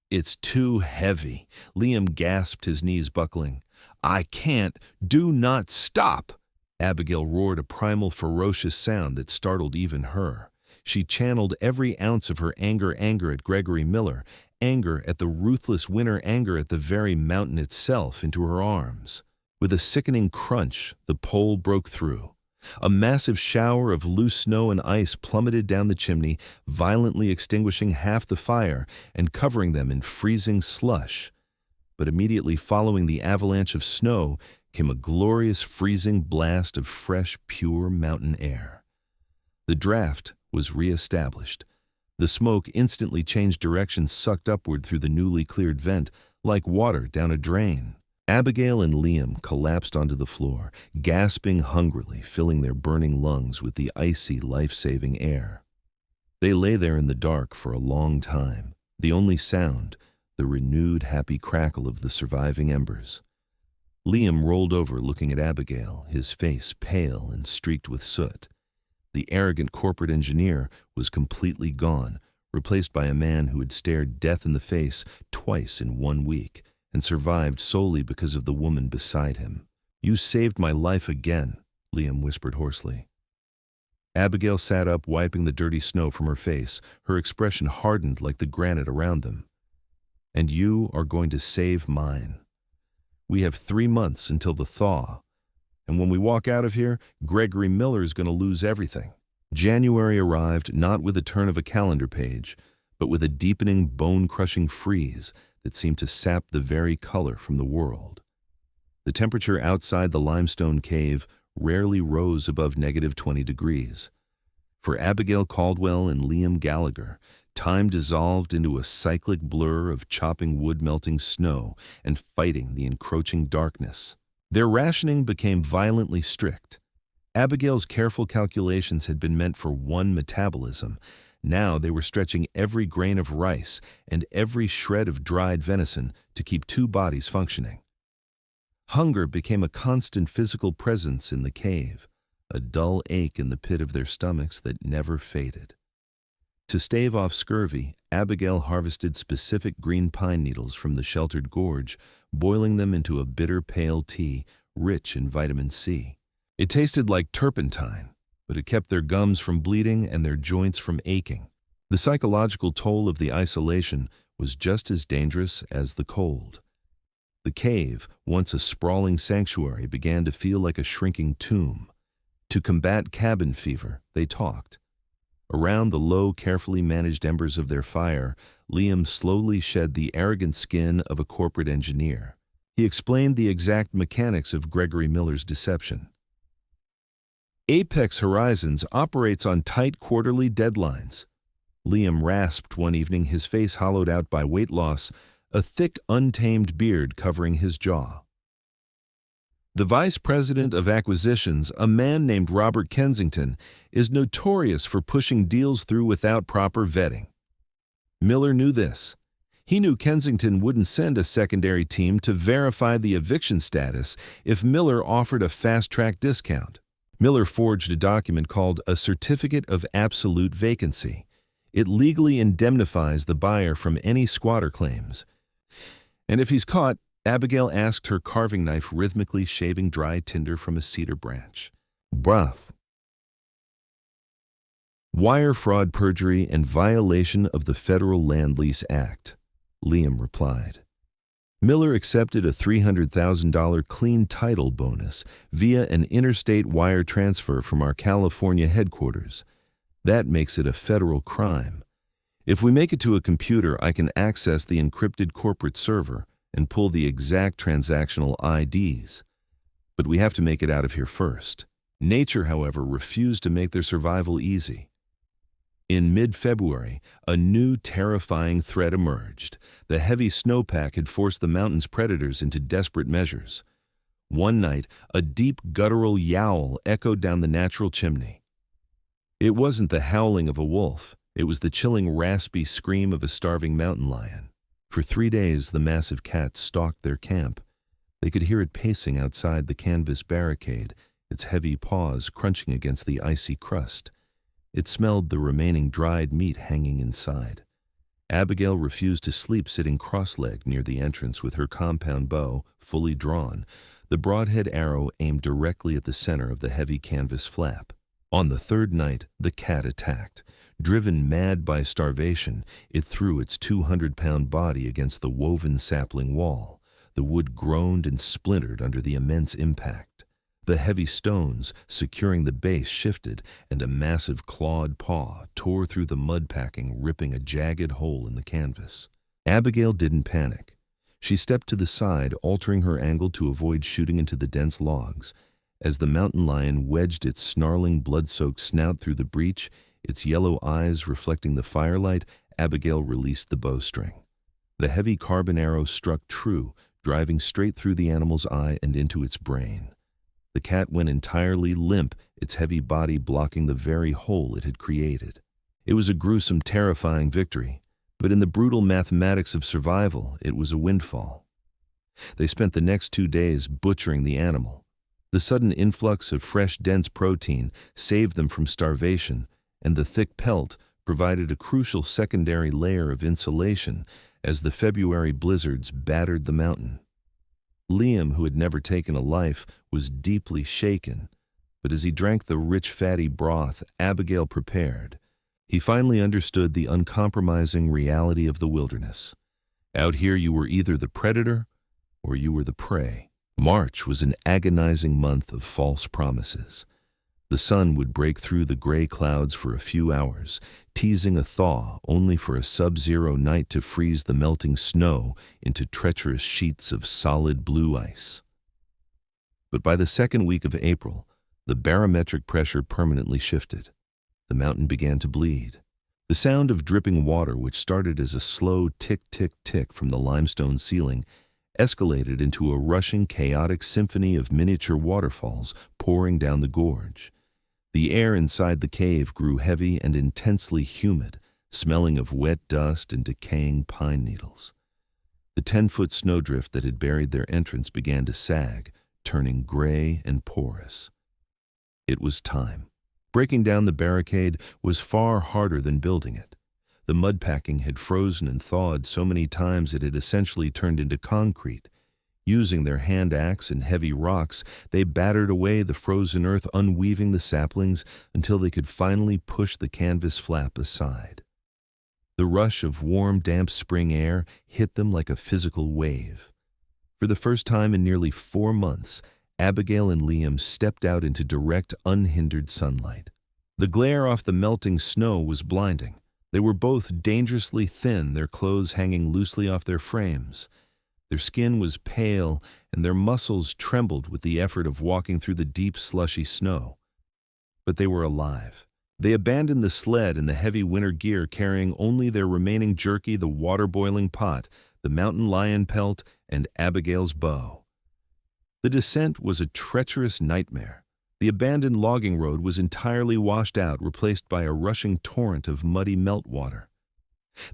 "It's too heavy," Liam gasped, his knees buckling. "I can't. Do not stop!" Abigail roared, a primal, ferocious sound that startled even her. She channeled every ounce of her anger at Gregory Miller, anger at the ruthless winter, anger at the very mountain itself, into her arms. With a sickening crunch, the pole broke through. A massive shower of loose snow and ice plummeted down the chimney, violently extinguishing half the fire and covering them in freezing slush. But immediately following the avalanche of snow came a glorious freezing blast of fresh, pure mountain air. The draft was re-established. The smoke instantly changed direction, sucked upward through the newly cleared vent like water down a drain. Abigail and Liam collapsed onto the floor, gasping hungrily, filling their burning lungs with the icy, life-saving air. They lay there in the dark for a long time, the only sound, the renewed, happy crackle of the surviving embers. Liam rolled over, looking at Abigail, his face pale and streaked with soot. The arrogant corporate engineer was completely gone, replaced by a man who had stared death in the face twice in 1 week, and survived solely because of the woman beside him. "You saved my life again," Liam whispered hoarsely. Abigail sat up, wiping the dirty snow from her face. Her expression hardened like the granite around them. "And you are going to save mine. We have 3 months until the thaw. And when we walk out of here, Gregory Miller is going to lose everything." January arrived not with a turn of a calendar page, but with a deepening, bone-crushing freeze that seemed to sap the very color from the world. The temperature outside the limestone cave rarely rose above -20 degrees. For Abigail Caldwell and Liam Gallagher, time dissolved into a cyclic blur of chopping wood, melting snow, and fighting the encroaching darkness. Their rationing became violently strict. Abigail's careful calculations had been meant for one metabolism. Now they were stretching every grain of rice and every shred of dried venison to keep 2 bodies functioning. Hunger became a constant physical presence in the cave, a dull ache in the pit of their stomachs that never faded. To stave off scurvy, Abigail harvested specific green pine needles from the sheltered gorge, boiling them into a bitter, pale tea rich in vitamin C. It tasted like turpentine, but it kept their gums from bleeding and their joints from aching. The psychological toll of the isolation was just as dangerous as the cold. The cave, once a sprawling sanctuary, began to feel like a shrinking tomb. To combat cabin fever, they talked. Around the low, carefully managed embers of their fire, Liam slowly shed the arrogant skin of a corporate engineer. He explained the exact mechanics of Gregory Miller's deception. "Apex Horizons operates on tight quarterly deadlines." Liam rasped one evening, his face hollowed out by weight loss, a thick, untamed beard covering his jaw. "The vice president of acquisitions, a man named Robert Kensington, is notorious for pushing deals through without proper vetting. Miller knew this. He knew Kensington wouldn't send a secondary team to verify the eviction status if Miller offered a fast-track discount. Miller forged a document called a Certificate of Absolute Vacancy. It legally indemnifies the buyer from any squatter claims. And if he's caught, Abigail asked, her carving knife rhythmically shaving dry tinder from a cedar branch. Bruh. Wire fraud, perjury, and violation of the Federal Land Lease Act, Liam replied. Miller accepted a $300,000 clean title bonus via an interstate wire transfer from our California headquarters. That makes it a federal crime. If we make it to a computer, I can access the encrypted corporate server and pull the exact transactional IDs. But we have to make it out of here first. Nature, however, refused to make their survival easy. In mid-February, a new terrifying threat emerged. The heavy snowpack had forced the mountain's predators into desperate measures. One night, a deep guttural yowl echoed down the natural chimney. It wasn't the howling of a wolf. It was the chilling, raspy scream of a starving mountain lion. For 3 days, the massive cat stalked their camp. They could hear it pacing outside the canvas barricade, its heavy paws crunching against the icy crust. It smelled the remaining dried meat hanging inside. Abigail refused to sleep sitting cross-legged near the entrance with her compound bow fully drawn, the broadhead arrow aimed directly at the center of the heavy canvas flap. On the third night, the cat attacked. Driven mad by starvation, it threw its 200-pound body against the woven sapling wall. The wood groaned and splintered under the immense impact. The heavy stones securing the base shifted, and a massive clawed paw tore through the mud packing, ripping a jagged hole in the canvas. Abigail didn't panic. She stepped to the side, altering her angle to avoid shooting into the dense logs. As the mountain lion wedged its snarling, blood-soaked snout through the breach, its yellow eyes reflecting the firelight, Abigail released the bowstring. The heavy carbon arrow struck true, driving straight through the animal's eye and into its brain. The cat went entirely limp, its heavy body blocking the very hole it had created. It was a gruesome, terrifying victory, but in the brutal mathematics of survival, it was a windfall. They spent the next 2 days butchering the animal. The sudden influx of fresh, dense protein saved them from starvation, and the thick pelt provided a crucial secondary layer of insulation as the February blizzards battered the mountain. Liam, who had never taken a life, was deeply shaken, but as he drank the rich, fatty broth Abigail prepared, he finally understood the uncompromising reality of the wilderness. Out here you were either the predator or you were the prey. March was an agonizing month of false promises. The sun would break through the gray clouds for a few hours, teasing a thaw only for a sub-zero night to freeze the melting snow into treacherous sheets of solid blue ice. But by the second week of April, the barometric pressure permanently shifted. The mountain began to bleed. The sound of dripping water, which started as a slow tick-tick-tick from the limestone ceiling, escalated into a rushing, chaotic symphony of miniature waterfalls pouring down the gorge. The air inside the cave grew heavy and intensely humid, smelling of wet dust and decaying pine needles. The 10-foot snowdrift that had buried their entrance began to sag, turning gray and porous. It was time. Breaking down the barricade was far harder than building it. The mud packing had frozen and thawed so many times it had essentially turned into concrete. Using their hand axe and heavy rocks, they battered away the frozen earth, unweaving the saplings until they could finally push the canvas flap aside. The rush of warm, damp spring air hit them like a physical wave. For the first time in nearly 4 months, Abigail and Liam stepped out into direct, unhindered sunlight. The glare off the melting snow was blinding. They were both dangerously thin, their clothes hanging loosely off their frames. Their skin was pale, and their muscles trembled with the effort of walking through the deep, slushy snow. But they were alive. They abandoned the sled and the heavy winter gear, carrying only their remaining jerky, the water-boiling pot, the mountain lion pelt, and Abigail's bow. The descent was a treacherous nightmare. The abandoned logging road was entirely washed out, replaced by a rushing torrent of muddy meltwater.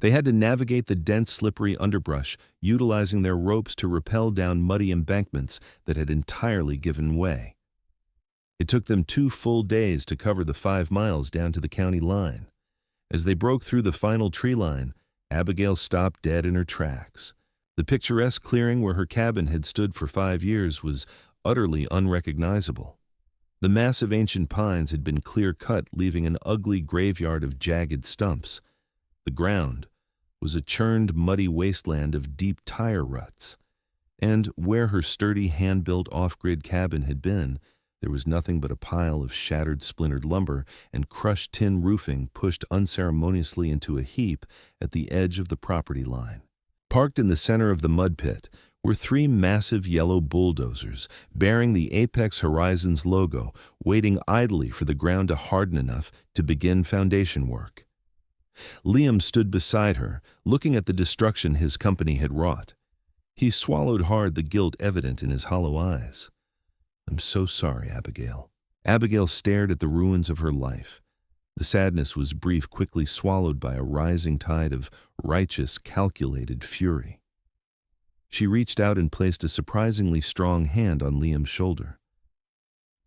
They had to navigate the dense, slippery underbrush, utilizing their ropes to rappel down muddy embankments that had entirely given way. It took them 2 full days to cover the 5 miles down to the county line. As they broke through the final tree line, Abigail stopped dead in her tracks. The picturesque clearing where her cabin had stood for 5 years was utterly unrecognizable. The massive ancient pines had been clear-cut, leaving an ugly graveyard of jagged stumps. The ground was a churned, muddy wasteland of deep tire ruts. And where her sturdy, hand-built off-grid cabin had been, there was nothing but a pile of shattered, splintered lumber and crushed tin roofing pushed unceremoniously into a heap at the edge of the property line. Parked in the center of the mud pit were 3 massive yellow bulldozers bearing the Apex Horizons logo, waiting idly for the ground to harden enough to begin foundation work. Liam stood beside her, looking at the destruction his company had wrought. He swallowed hard, the guilt evident in his hollow eyes. "I'm so sorry, Abigail." Abigail stared at the ruins of her life. The sadness was brief, quickly swallowed by a rising tide of righteous, calculated fury. She reached out and placed a surprisingly strong hand on Liam's shoulder.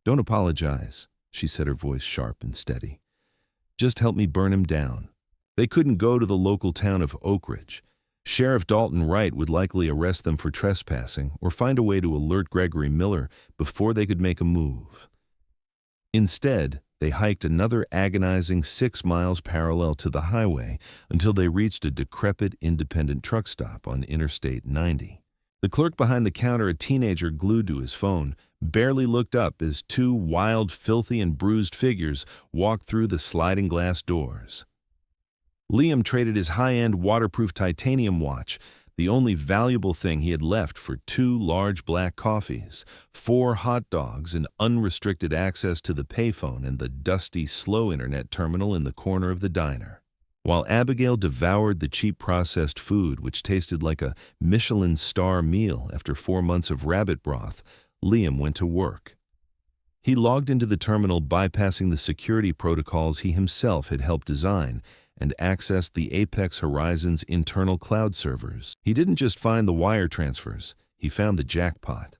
"Don't apologize," she said, her voice sharp and steady. "Just help me burn him down." They couldn't go to the local town of Oak Ridge. Sheriff Dalton Wright would likely arrest them for trespassing or find a way to alert Gregory Miller before they could make a move. Instead, they hiked another agonizing 6 miles parallel to the highway until they reached a decrepit independent truck stop on Interstate 90. The clerk behind the counter, a teenager glued to his phone, barely looked up as 2 wild, filthy, and bruised figures walked through the sliding glass doors. Liam traded his high-end waterproof titanium watch, the only valuable thing he had left, for 2 large black coffees, 4 hot dogs, and unrestricted access to the payphone and the dusty, slow internet terminal in the corner of the diner. While Abigail devoured the cheap processed food, which tasted like a Michelin star meal after 4 months of rabbit broth, Liam went to work. He logged into the terminal, bypassing the security protocols he himself had helped design, and accessed the Apex Horizons internal cloud servers. He didn't just find the wire transfers, he found the jackpot.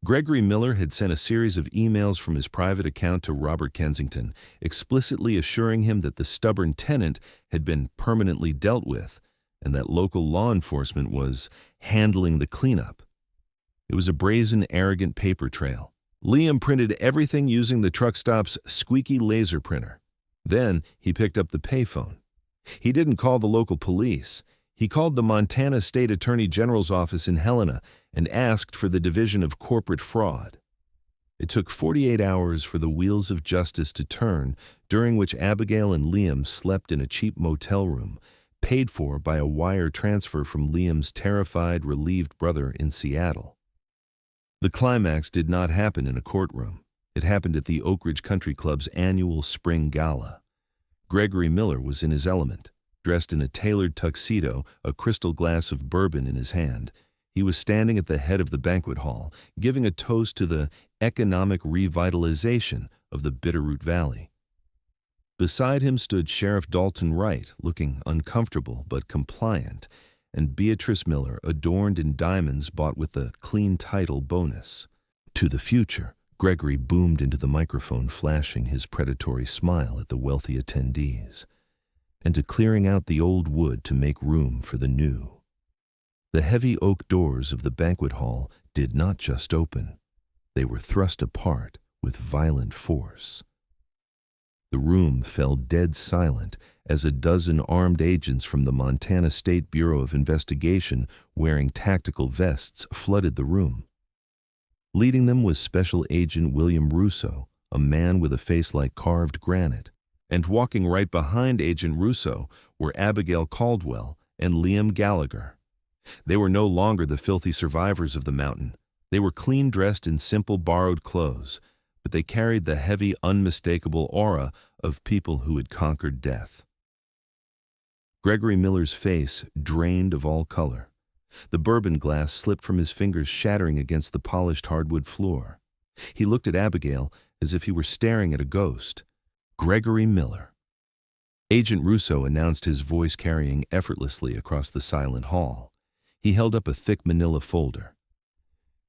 Gregory Miller had sent a series of emails from his private account to Robert Kensington, explicitly assuring him that the stubborn tenant had been permanently dealt with, and that local law enforcement was handling the cleanup. It was a brazen, arrogant paper trail. Liam printed everything using the truck stop's squeaky laser printer. Then he picked up the payphone. He didn't call the local police. He called the Montana State Attorney General's office in Helena and asked for the Division of Corporate Fraud. It took 48 hours for the wheels of justice to turn, during which Abigail and Liam slept in a cheap motel room, paid for by a wire transfer from Liam's terrified, relieved brother in Seattle. The climax did not happen in a courtroom. It happened at the Oak Ridge Country Club's annual spring gala. Gregory Miller was in his element, dressed in a tailored tuxedo, a crystal glass of bourbon in his hand. He was standing at the head of the banquet hall, giving a toast to the economic revitalization of the Bitterroot Valley. Beside him stood Sheriff Dalton Wright, looking uncomfortable but compliant, and Beatrice Miller, adorned in diamonds bought with the clean title bonus. "To the future," Gregory boomed into the microphone, flashing his predatory smile at the wealthy attendees, "and to clearing out the old wood to make room for the new." The heavy oak doors of the banquet hall did not just open. They were thrust apart with violent force. The room fell dead silent as a dozen armed agents from the Montana State Bureau of Investigation, wearing tactical vests, flooded the room. Leading them was Special Agent William Russo, a man with a face like carved granite. And walking right behind Agent Russo were Abigail Caldwell and Liam Gallagher. They were no longer the filthy survivors of the mountain. They were clean-dressed in simple borrowed clothes, but they carried the heavy, unmistakable aura of people who had conquered death. Gregory Miller's face drained of all color. The bourbon glass slipped from his fingers, shattering against the polished hardwood floor. He looked at Abigail as if he were staring at a ghost. Gregory Miller. Agent Russo announced, his voice carrying effortlessly across the silent hall. He held up a thick manila folder.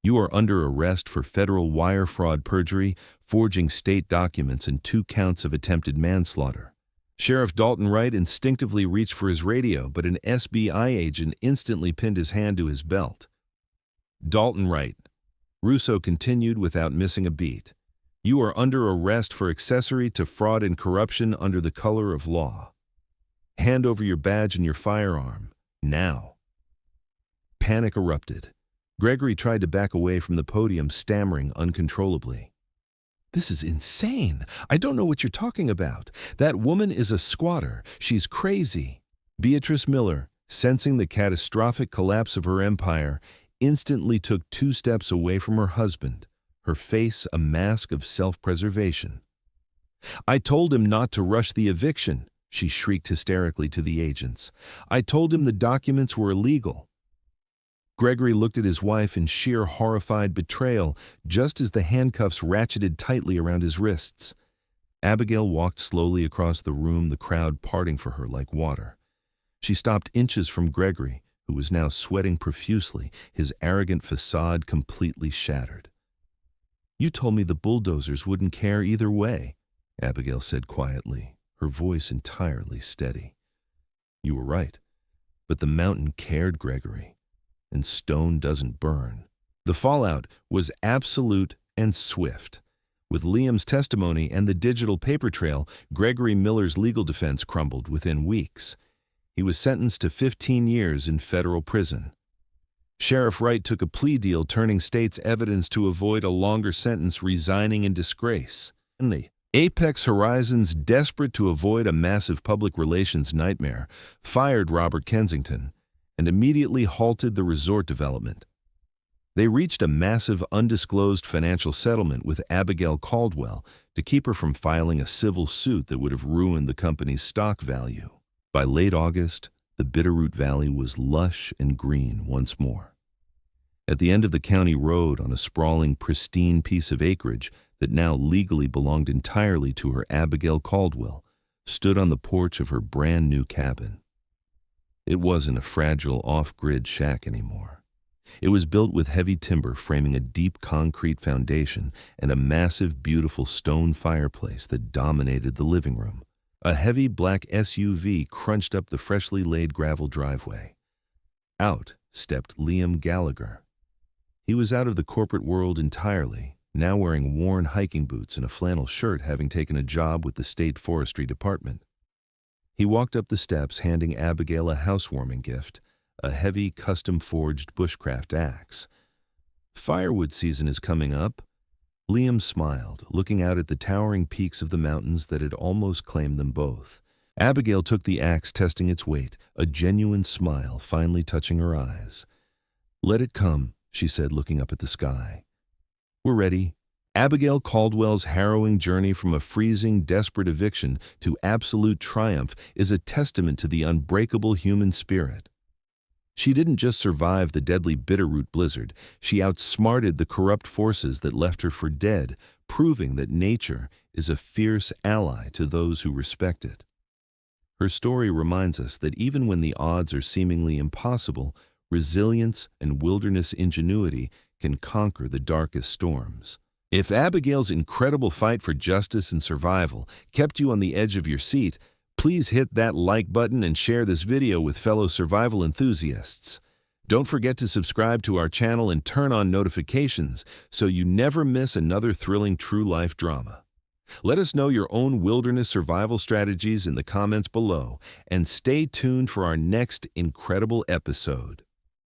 "You are under arrest for federal wire fraud, perjury, forging state documents, and 2 counts of attempted manslaughter. Sheriff Dalton Wright instinctively reached for his radio, but an SBI agent instantly pinned his hand to his belt. Dalton Wright, Russo continued without missing a beat. You are under arrest for accessory to fraud and corruption under the color of law. Hand over your badge and your firearm, now. Panic erupted. Gregory tried to back away from the podium, stammering uncontrollably. This is insane. I don't know what you're talking about. That woman is a squatter. She's crazy. Beatrice Miller, sensing the catastrophic collapse of her empire, instantly took 2 steps away from her husband, her face a mask of self-preservation. I told him not to rush the eviction, she shrieked hysterically to the agents. I told him the documents were illegal. Gregory looked at his wife in sheer horrified betrayal just as the handcuffs ratcheted tightly around his wrists. Abigail walked slowly across the room, the crowd parting for her like water. She stopped inches from Gregory, who was now sweating profusely, his arrogant facade completely shattered. You told me the bulldozers wouldn't care either way, Abigail said quietly, her voice entirely steady. You were right, but the mountain cared, Gregory. And stone doesn't burn. The fallout was absolute and swift. With Liam's testimony and the digital paper trail, Gregory Miller's legal defense crumbled within weeks. He was sentenced to 15 years in federal prison. Sheriff Wright took a plea deal, turning state's evidence to avoid a longer sentence, resigning in disgrace. Apex Horizons, desperate to avoid a massive public relations nightmare, fired Robert Kensington and immediately halted the resort development. They reached a massive undisclosed financial settlement with Abigail Caldwell to keep her from filing a civil suit that would have ruined the company's stock value. By late August, the Bitterroot Valley was lush and green once more. At the end of the county road, on a sprawling, pristine piece of acreage that now legally belonged entirely to her, Abigail Caldwell stood on the porch of her brand new cabin. It wasn't a fragile off-grid shack anymore. It was built with heavy timber framing a deep concrete foundation and a massive, beautiful stone fireplace that dominated the living room. A heavy black SUV crunched up the freshly laid gravel driveway. Out stepped Liam Gallagher. He was out of the corporate world entirely, now wearing worn hiking boots and a flannel shirt, having taken a job with the state forestry department. He walked up the steps, handing Abigail a housewarming gift, a heavy, custom-forged bushcraft axe. Firewood season is coming up. Liam smiled, looking out at the towering peaks of the mountains that had almost claimed them both. Abigail took the axe, testing its weight, a genuine smile finally touching her eyes. Let it come, she said, looking up at the sky. We're ready. Abigail Caldwell's harrowing journey from a freezing, desperate eviction to absolute triumph is a testament to the unbreakable human spirit. She didn't just survive the deadly Bitterroot blizzard, she outsmarted the corrupt forces that left her for dead, proving that nature is a fierce ally to those who respect it. Her story reminds us that even when the odds are seemingly impossible, resilience and wilderness ingenuity can conquer the darkest storms. If Abigail's incredible fight for justice and survival kept you on the edge of your seat, please hit that like button and share this video with fellow survival enthusiasts. Don't forget to subscribe to our channel and turn on notifications so you never miss another thrilling true-life drama. Let us know your own wilderness survival strategies in the comments below, and stay tuned for our next incredible episode.